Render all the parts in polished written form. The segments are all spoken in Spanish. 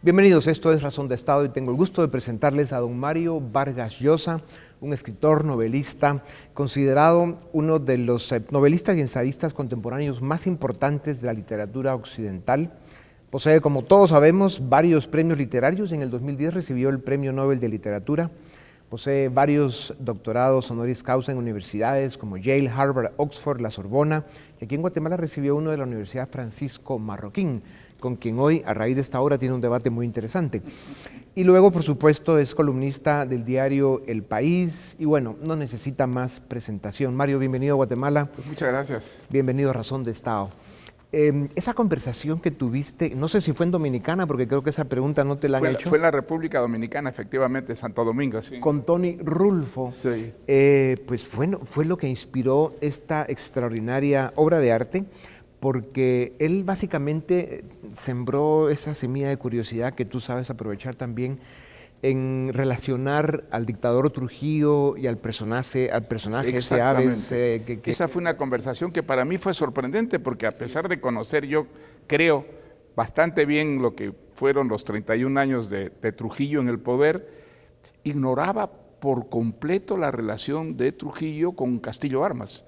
Bienvenidos, esto es Razón de Estado y tengo el gusto de presentarles a don Mario Vargas Llosa, un escritor, novelista, considerado uno de los novelistas y ensayistas contemporáneos más importantes de la literatura occidental. Posee, como todos sabemos, varios premios literarios y en el 2010 recibió el Premio Nobel de Literatura. Posee varios doctorados honoris causa en universidades como Yale, Harvard, Oxford, la Sorbona. Y aquí en Guatemala recibió uno de la Universidad Francisco Marroquín, con quien hoy, a raíz de esta obra, tiene un debate muy interesante. Y luego, por supuesto, es columnista del diario El País y bueno, no necesita más presentación. Mario, bienvenido a Guatemala. Pues muchas gracias. Bienvenido a Razón de Estado. Esa conversación que tuviste, no sé si fue en Dominicana, porque creo que esa pregunta no te la han hecho. Fue en la República Dominicana, efectivamente, Santo Domingo, sí. Con Tony Rulfo, Sí. pues fue lo que inspiró esta extraordinaria obra de arte, porque él básicamente sembró esa semilla de curiosidad que tú sabes aprovechar también en relacionar al dictador Trujillo y al personaje ese Aves. Esa fue una conversación que para mí fue sorprendente, porque a pesar de conocer, yo creo, bastante bien lo que fueron los 31 años de Trujillo en el poder, ignoraba por completo la relación de Trujillo con Castillo Armas.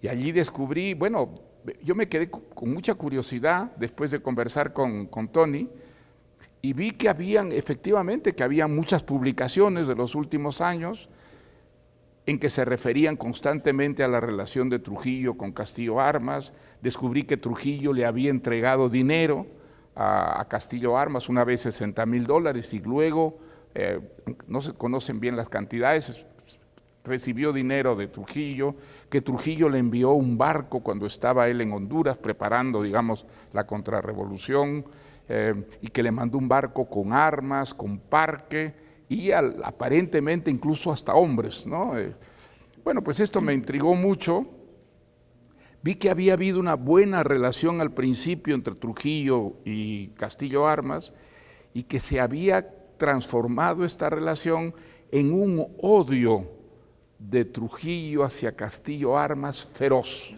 Y allí descubrí, bueno, yo me quedé con mucha curiosidad después de conversar con Tony, y vi que efectivamente habían muchas publicaciones de los últimos años en que se referían constantemente a la relación de Trujillo con Castillo Armas. Descubrí que Trujillo le había entregado dinero a Castillo Armas, una vez $60,000, y luego, no se conocen bien las cantidades, recibió dinero de Trujillo, que Trujillo le envió un barco cuando estaba él en Honduras preparando, digamos, la contrarrevolución, y que le mandó un barco con armas, con parque y aparentemente incluso hasta hombres, ¿no? Bueno, pues esto me intrigó mucho. Vi que había habido una buena relación al principio entre Trujillo y Castillo Armas y que se había transformado esta relación en un odio de Trujillo hacia Castillo Armas feroz.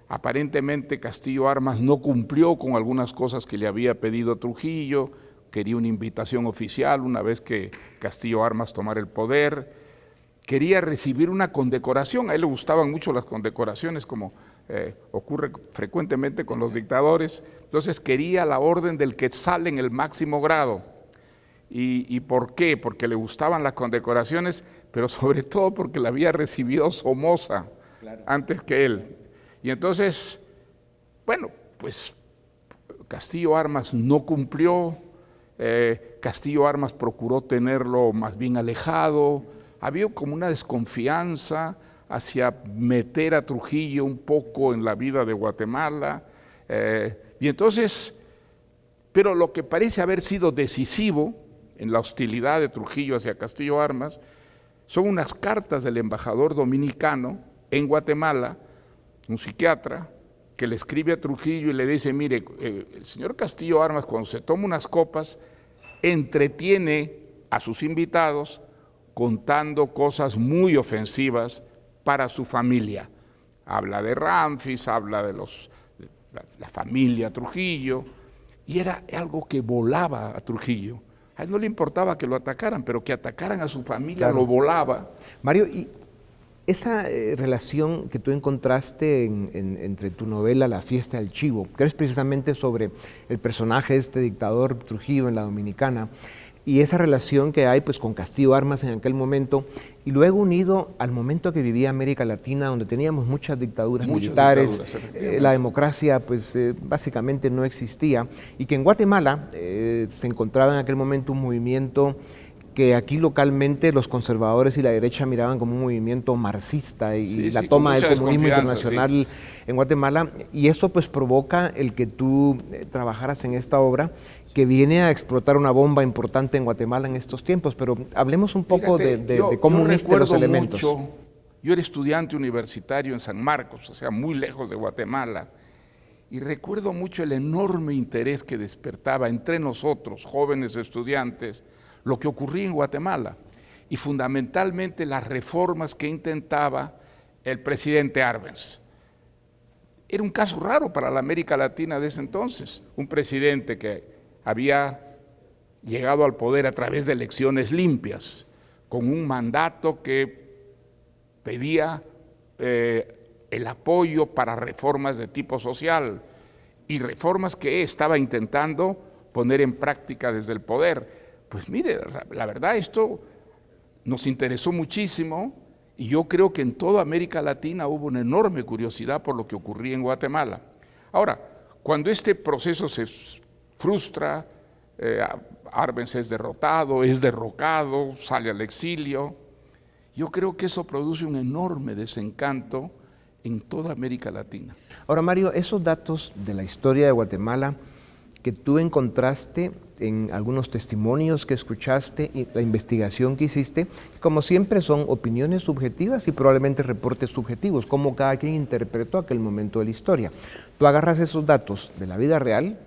Aparentemente Castillo Armas no cumplió con algunas cosas que le había pedido Trujillo, quería una invitación oficial una vez que Castillo Armas tomara el poder, quería recibir una condecoración, a él le gustaban mucho las condecoraciones, como ocurre frecuentemente con los dictadores, entonces quería la orden del Quetzal en el máximo grado. ¿Y por qué? Porque le gustaban las condecoraciones, pero sobre todo porque la había recibido Somoza antes que él. Y entonces, bueno, pues Castillo Armas no cumplió, Castillo Armas procuró tenerlo más bien alejado, había como una desconfianza hacia meter a Trujillo un poco en la vida de Guatemala, y entonces, pero lo que parece haber sido decisivo en la hostilidad de Trujillo hacia Castillo Armas son unas cartas del embajador dominicano en Guatemala, un psiquiatra, que le escribe a Trujillo y le dice: mire, el señor Castillo Armas, cuando se toma unas copas, entretiene a sus invitados contando cosas muy ofensivas para su familia. Habla de Ramfis, habla de la familia Trujillo, y era algo que volaba a Trujillo. A él no le importaba que lo atacaran, pero que atacaran a su familia, claro, lo volaba. Mario, y esa relación que tú encontraste entre tu novela La Fiesta del Chivo, que es precisamente sobre el personaje de este dictador Trujillo en la Dominicana, y esa relación que hay pues con Castillo Armas en aquel momento, y luego unido al momento que vivía América Latina, donde teníamos muchas dictaduras militares, la democracia pues básicamente no existía, y que en Guatemala se encontraba en aquel momento un movimiento que aquí localmente los conservadores y la derecha miraban como un movimiento marxista y la toma del comunismo internacional en Guatemala, y eso pues provoca el que tú trabajaras en esta obra que viene a explotar una bomba importante en Guatemala en estos tiempos, pero hablemos un poco de cómo uniste los elementos. Yo era estudiante universitario en San Marcos, o sea, muy lejos de Guatemala, y recuerdo mucho el enorme interés que despertaba entre nosotros, jóvenes estudiantes, lo que ocurría en Guatemala, y fundamentalmente las reformas que intentaba el presidente Arbenz. Era un caso raro para la América Latina de ese entonces, un presidente que había llegado al poder a través de elecciones limpias, con un mandato que pedía el apoyo para reformas de tipo social y reformas que estaba intentando poner en práctica desde el poder. Pues mire, la verdad esto nos interesó muchísimo y yo creo que en toda América Latina hubo una enorme curiosidad por lo que ocurría en Guatemala. Ahora, cuando este proceso se frustra, Arbenz es derrotado, es derrocado, sale al exilio, yo creo que eso produce un enorme desencanto en toda América Latina. Ahora, Mario, esos datos de la historia de Guatemala que tú encontraste en algunos testimonios que escuchaste y la investigación que hiciste, como siempre son opiniones subjetivas y probablemente reportes subjetivos, como cada quien interpretó aquel momento de la historia. Tú agarras esos datos de la vida real,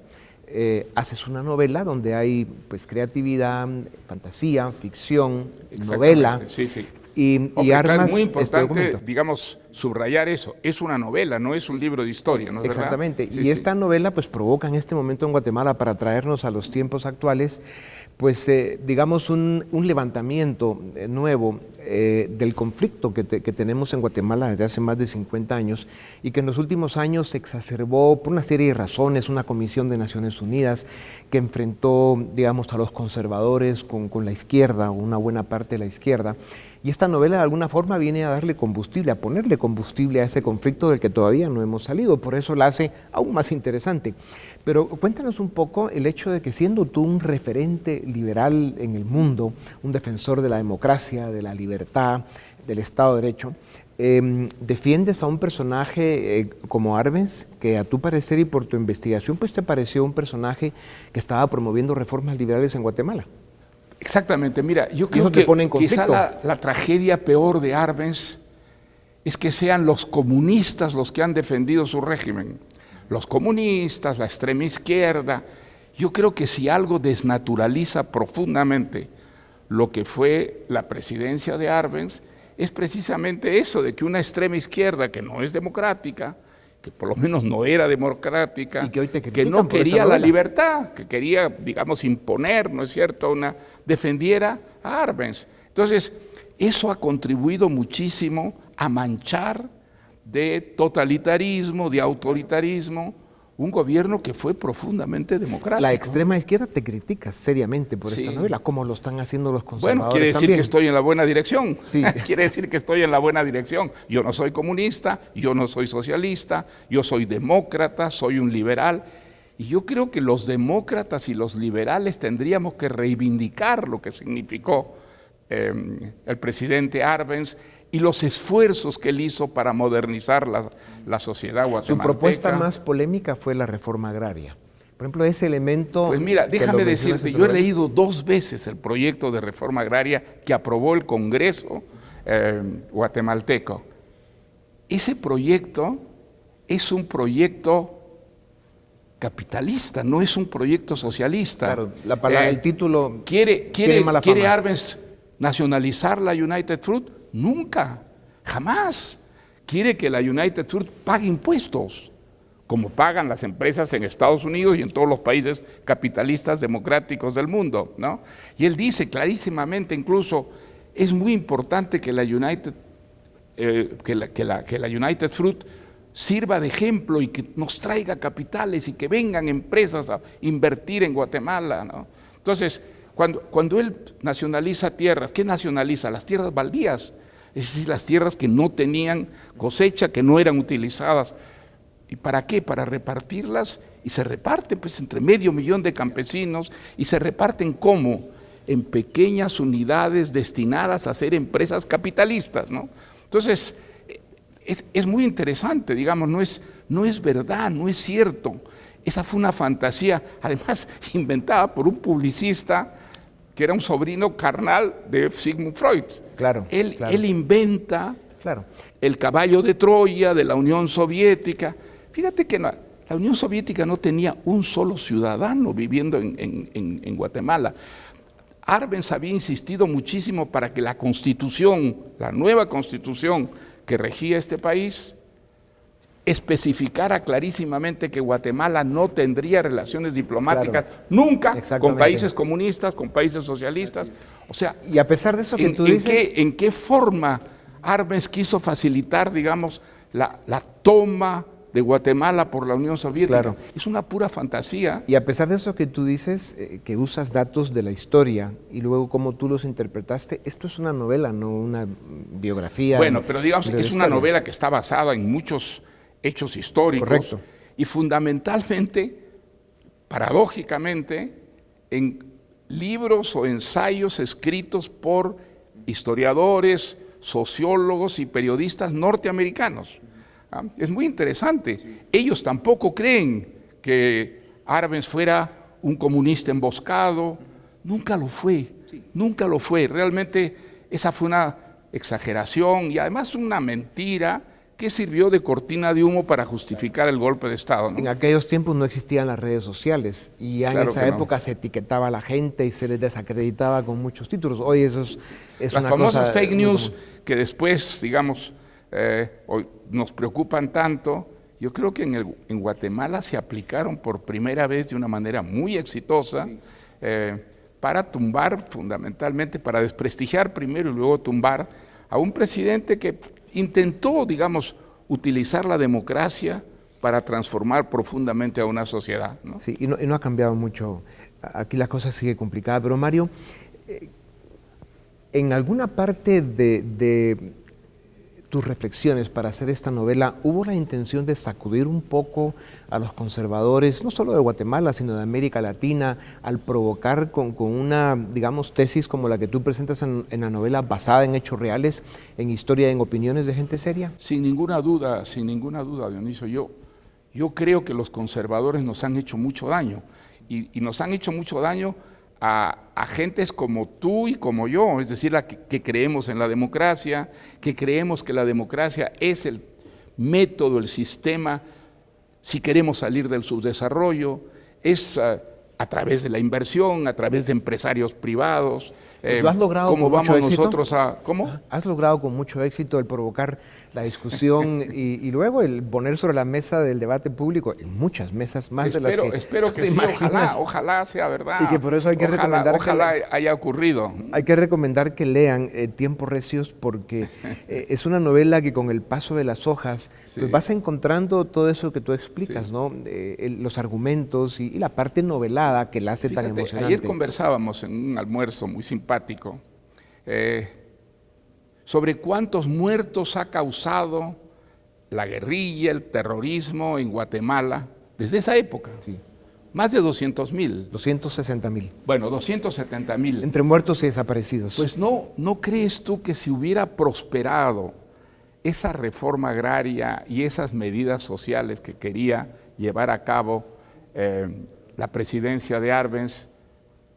haces una novela donde hay pues creatividad, fantasía, ficción, novela. Sí, sí. Y armas muy importante, digamos, subrayar eso. Es una novela, no es un libro de historia, ¿no es verdad? Exactamente. Sí, y esta novela pues provoca en este momento en Guatemala, para traernos a los tiempos actuales, pues digamos un levantamiento nuevo del conflicto que tenemos en Guatemala desde hace más de 50 años y que en los últimos años se exacerbó por una serie de razones, una comisión de Naciones Unidas que enfrentó, digamos, a los conservadores con la izquierda, una buena parte de la izquierda. Y esta novela de alguna forma viene a darle combustible, a ponerle combustible a ese conflicto del que todavía no hemos salido, por eso la hace aún más interesante. Pero cuéntanos un poco el hecho de que siendo tú un referente liberal en el mundo, un defensor de la democracia, de la libertad, del Estado de Derecho, defiendes a un personaje como Arbenz, que a tu parecer y por tu investigación pues te pareció un personaje que estaba promoviendo reformas liberales en Guatemala. Exactamente, mira, yo creo que quizá la tragedia peor de Arbenz es que sean los comunistas los que han defendido su régimen. Los comunistas, la extrema izquierda. Yo creo que si algo desnaturaliza profundamente lo que fue la presidencia de Arbenz, es precisamente eso, de que una extrema izquierda que no es democrática, que por lo menos no era democrática, y que no quería la libertad, que quería, digamos, imponer, ¿no es cierto?, defendiera a Arbenz. Entonces, eso ha contribuido muchísimo a manchar de totalitarismo, de autoritarismo, un gobierno que fue profundamente democrático. La extrema izquierda te critica seriamente por esta novela, como lo están haciendo los conservadores. Bueno, quiere decir también que estoy en la buena dirección. Sí. Quiere decir que estoy en la buena dirección. Yo no soy comunista, yo no soy socialista, yo soy demócrata, soy un liberal. Y yo creo que los demócratas y los liberales tendríamos que reivindicar lo que significó el presidente Arbenz y los esfuerzos que él hizo para modernizar la sociedad guatemalteca. Su propuesta más polémica fue la reforma agraria. Por ejemplo, ese elemento... Pues mira, déjame decirte, yo he leído 2 veces el proyecto de reforma agraria que aprobó el Congreso guatemalteco. Ese proyecto es un proyecto capitalista, no es un proyecto socialista. Claro, el título quiere Arbenz nacionalizar la United Fruit. Nunca, jamás. Quiere que la United Fruit pague impuestos, como pagan las empresas en Estados Unidos y en todos los países capitalistas democráticos del mundo, ¿no? Y él dice clarísimamente, incluso, es muy importante que la United Fruit sirva de ejemplo y que nos traiga capitales y que vengan empresas a invertir en Guatemala, ¿no? Entonces, cuando él nacionaliza tierras, ¿qué nacionaliza? Las tierras baldías, es decir, las tierras que no tenían cosecha, que no eran utilizadas. ¿Y para qué? Para repartirlas, y se reparten pues entre 500,000 de campesinos, y se reparten ¿cómo? En pequeñas unidades destinadas a ser empresas capitalistas, ¿no? Entonces, es muy interesante, digamos, no es verdad, no es cierto. Esa fue una fantasía, además inventada por un publicista que era un sobrino carnal de Sigmund Freud. Claro. Él inventa el caballo de Troya de la Unión Soviética. Fíjate que la Unión Soviética no tenía un solo ciudadano viviendo en Guatemala. Arbenz había insistido muchísimo para que la constitución, la nueva constitución que regía este país, especificara clarísimamente que Guatemala no tendría relaciones diplomáticas nunca con países comunistas, con países socialistas. O sea, y a pesar de eso que tú dices... ¿En qué forma Arbenz quiso facilitar, digamos, la toma de Guatemala por la Unión Soviética? Claro. Es una pura fantasía. Y a pesar de eso que tú dices, que usas datos de la historia y luego cómo tú los interpretaste, esto es una novela, no una biografía. Bueno, pero digamos, es una novela que está basada en muchos hechos históricos. Correcto. Y fundamentalmente, paradójicamente, en libros o ensayos escritos por historiadores, sociólogos y periodistas norteamericanos. Es muy interesante. Ellos tampoco creen que Arbenz fuera un comunista emboscado. Nunca lo fue, nunca lo fue. Realmente esa fue una exageración y además una mentira que sirvió de cortina de humo para justificar el golpe de Estado, ¿no? En aquellos tiempos no existían las redes sociales y ya en esa época se etiquetaba a la gente y se les desacreditaba con muchos títulos. Hoy eso es las una famosas cosa fake news que después, digamos, hoy nos preocupan tanto. Yo creo que en Guatemala se aplicaron por primera vez de una manera muy exitosa para tumbar, fundamentalmente, para desprestigiar primero y luego tumbar a un presidente que intentó, digamos, utilizar la democracia para transformar profundamente a una sociedad, ¿no? Sí, y no ha cambiado mucho. Aquí la cosa sigue complicada. Pero Mario, en alguna parte de tus reflexiones para hacer esta novela, ¿hubo la intención de sacudir un poco a los conservadores, no solo de Guatemala, sino de América Latina, al provocar con una, digamos, tesis como la que tú presentas en la novela, basada en hechos reales, en historia, en opiniones de gente seria? Sin ninguna duda, Dionisio. Yo creo que los conservadores nos han hecho mucho daño, y nos han hecho mucho daño a gentes como tú y como yo, es decir, que creemos en la democracia, que creemos que la democracia es el método, el sistema, si queremos salir del subdesarrollo, es a través de la inversión, a través de empresarios privados. ¿Lo has logrado ¿Cómo con vamos mucho éxito? nosotros a...? ¿Cómo? Has logrado con mucho éxito el provocar la discusión y luego el poner sobre la mesa del debate público, en muchas mesas, más de las que espero que sí, ojalá sea verdad. Y que por eso hay que recomendar ojalá haya ocurrido. Hay que recomendar que lean Tiempos Recios, porque es una novela que con el paso de las hojas pues vas encontrando todo eso que tú explicas, ¿no? Los argumentos y la parte novelada que la hace tan emocionante. Ayer conversábamos en un almuerzo muy simpático sobre cuántos muertos ha causado la guerrilla, el terrorismo en Guatemala desde esa época. Sí. Más de 200,000. 260,000. Bueno, 270,000. Entre muertos y desaparecidos. Pues ¿no crees tú que si hubiera prosperado esa reforma agraria y esas medidas sociales que quería llevar a cabo la presidencia de Arbenz,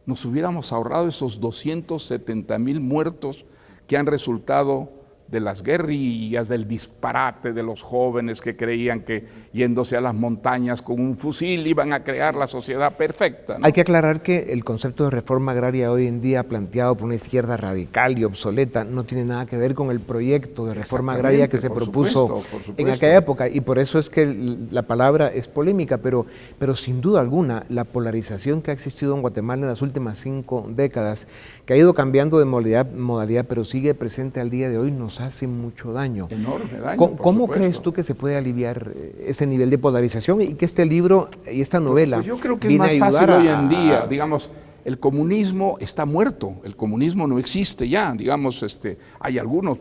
nos hubiéramos ahorrado esos 270,000 muertos que han resultado de las guerrillas, del disparate de los jóvenes que creían que yéndose a las montañas con un fusil iban a crear la sociedad perfecta, ¿no? Hay que aclarar que el concepto de reforma agraria hoy en día planteado por una izquierda radical y obsoleta no tiene nada que ver con el proyecto de reforma agraria que se propuso en aquella época, y por eso es que la palabra es polémica, pero sin duda alguna la polarización que ha existido en Guatemala en las últimas 5 décadas, que ha ido cambiando de modalidad, pero sigue presente al día de hoy, nos hace mucho daño. Enorme daño. ¿Cómo crees tú que se puede aliviar ese nivel de polarización y que este libro y esta novela pues yo creo que es más fácil hoy en día, digamos, el comunismo está muerto, el comunismo no existe ya, digamos, hay algunos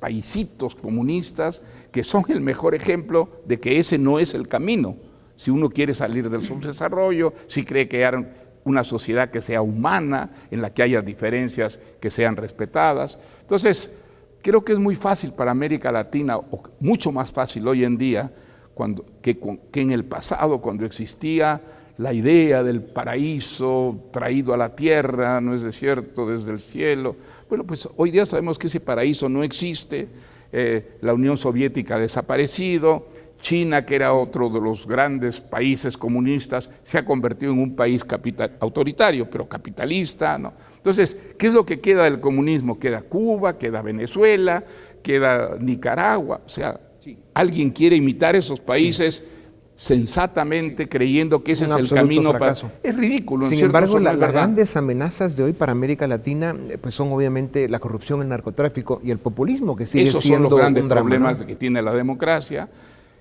paisitos comunistas que son el mejor ejemplo de que ese no es el camino, si uno quiere salir del subdesarrollo, si cree que hay una sociedad que sea humana, en la que haya diferencias que sean respetadas. Entonces, creo que es muy fácil para América Latina, o mucho más fácil hoy en día, que en el pasado, cuando existía la idea del paraíso traído a la tierra, no es cierto, desde el cielo. Bueno, pues hoy día sabemos que ese paraíso no existe, la Unión Soviética ha desaparecido, China, que era otro de los grandes países comunistas, se ha convertido en un país autoritario, pero capitalista, ¿no? Entonces, ¿qué es lo que queda del comunismo? Queda Cuba, queda Venezuela, queda Nicaragua, o sea, Alguien quiere imitar esos países sensatamente, creyendo que ese es el camino para... Es ridículo. Sin embargo, las grandes amenazas de hoy para América Latina pues son obviamente la corrupción, el narcotráfico y el populismo, que sigue esos siendo son los grandes problemas, ¿no?, que tiene la democracia,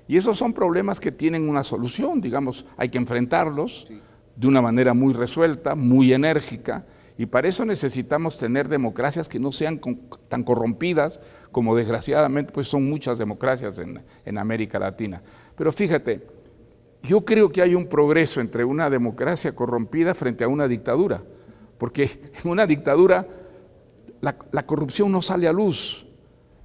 y esos son problemas que tienen una solución, digamos, hay que enfrentarlos de una manera muy resuelta, muy enérgica, y para eso necesitamos tener democracias que no sean tan corrompidas como desgraciadamente pues son muchas democracias en América Latina. Pero fíjate, yo creo que hay un progreso entre una democracia corrompida frente a una dictadura, porque en una dictadura la corrupción no sale a luz,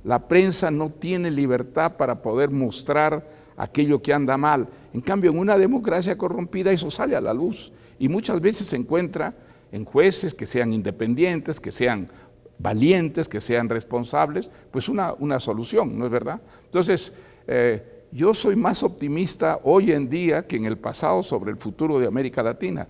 la prensa no tiene libertad para poder mostrar aquello que anda mal. En cambio, en una democracia corrompida eso sale a la luz y muchas veces se encuentra en jueces que sean independientes, que sean valientes, que sean responsables, pues una solución, ¿no es verdad? Entonces, yo soy más optimista hoy en día que en el pasado sobre el futuro de América Latina.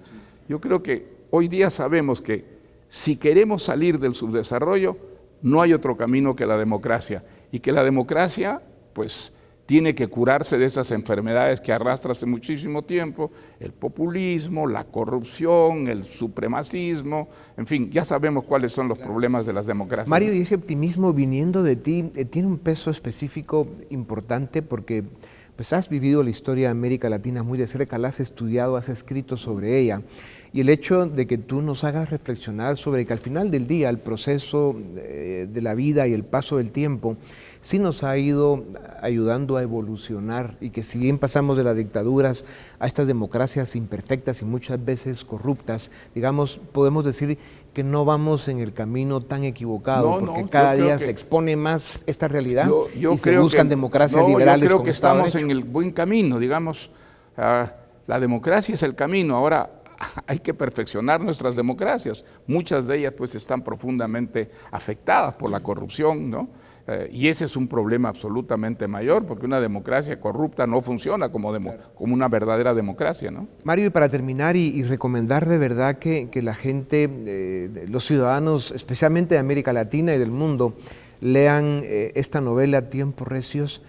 Yo creo que hoy día sabemos que si queremos salir del subdesarrollo, no hay otro camino que la democracia, y que la democracia, pues, tiene que curarse de esas enfermedades que arrastra hace muchísimo tiempo, el populismo, la corrupción, el supremacismo, en fin, ya sabemos cuáles son los problemas de las democracias. Mario, y ese optimismo viniendo de ti tiene un peso específico importante porque pues has vivido la historia de América Latina muy de cerca, la has estudiado, has escrito sobre ella, y el hecho de que tú nos hagas reflexionar sobre que al final del día el proceso de la vida y el paso del tiempo sí nos ha ido ayudando a evolucionar, y que si bien pasamos de las dictaduras a estas democracias imperfectas y muchas veces corruptas, digamos, podemos decir que no vamos en el camino tan equivocado, porque cada día se expone más esta realidad y se buscan democracias liberales. Yo creo que estamos en el buen camino, digamos, la democracia es el camino. Ahora hay que perfeccionar nuestras democracias, muchas de ellas pues están profundamente afectadas por la corrupción, ¿no? Y ese es un problema absolutamente mayor, porque una democracia corrupta no funciona como una verdadera democracia, ¿no? Mario, y para terminar y recomendar de verdad que la gente, los ciudadanos, especialmente de América Latina y del mundo, lean esta novela Tiempos Recios,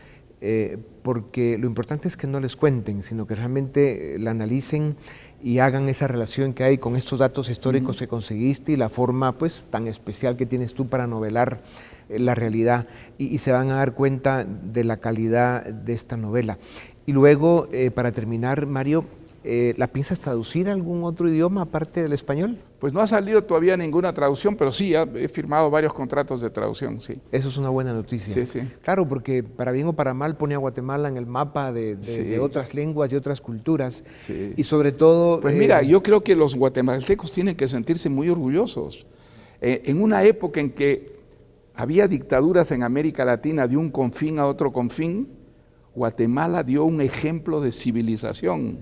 porque lo importante es que no les cuenten, sino que realmente la analicen y hagan esa relación que hay con estos datos históricos que conseguiste y la forma pues tan especial que tienes tú para novelar la realidad, y se van a dar cuenta de la calidad de esta novela. Y luego, para terminar, Mario, ¿la piensas traducir a algún otro idioma aparte del español? Pues no ha salido todavía ninguna traducción, pero sí, he firmado varios contratos de traducción, sí. Eso es una buena noticia. Sí, sí. Claro, porque para bien o para mal pone a Guatemala en el mapa de otras lenguas y otras culturas. Sí. Y sobre todo... Pues mira, yo creo que los guatemaltecos tienen que sentirse muy orgullosos. En una época en que había dictaduras en América Latina de un confín a otro confín, Guatemala dio un ejemplo de civilización,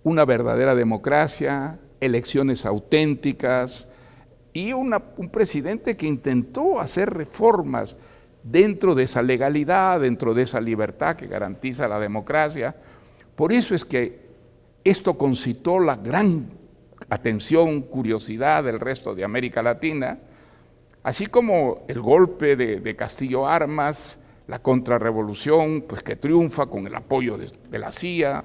una verdadera democracia, elecciones auténticas y un presidente que intentó hacer reformas dentro de esa legalidad, dentro de esa libertad que garantiza la democracia. Por eso es que esto concitó la gran atención, curiosidad del resto de América Latina, así como el golpe de Castillo Armas, la contrarrevolución, pues que triunfa con el apoyo de la CIA,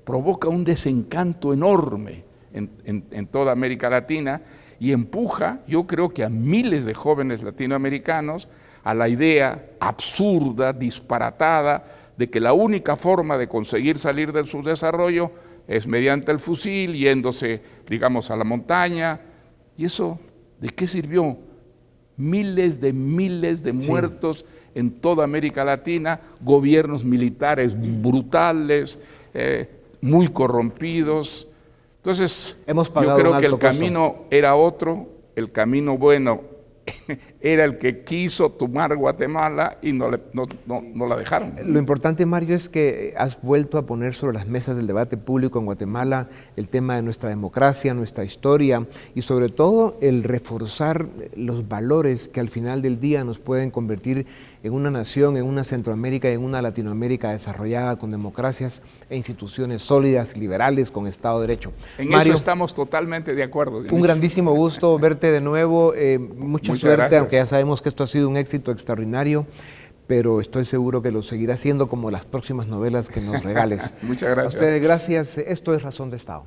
provoca un desencanto enorme en toda América Latina y empuja, yo creo que a miles de jóvenes latinoamericanos, a la idea absurda, disparatada, de que la única forma de conseguir salir del subdesarrollo es mediante el fusil, yéndose, digamos, a la montaña. Y eso, ¿de qué sirvió? Miles de muertos en toda América Latina, gobiernos militares brutales, muy corrompidos. Entonces, yo creo que el camino era otro, el camino bueno era el que quiso tomar Guatemala y no la dejaron. Lo importante, Mario, es que has vuelto a poner sobre las mesas del debate público en Guatemala el tema de nuestra democracia, nuestra historia y sobre todo el reforzar los valores que al final del día nos pueden convertir en una nación, en una Centroamérica y en una Latinoamérica desarrollada con democracias e instituciones sólidas, liberales, con Estado de Derecho. En Mario, eso estamos totalmente de acuerdo, Dionisio. Un grandísimo gusto verte de nuevo, mucha suerte, gracias. Aunque ya sabemos que esto ha sido un éxito extraordinario, pero estoy seguro que lo seguirá haciendo como las próximas novelas que nos regales. Muchas A gracias. ustedes gracias. Esto es Razón de Estado.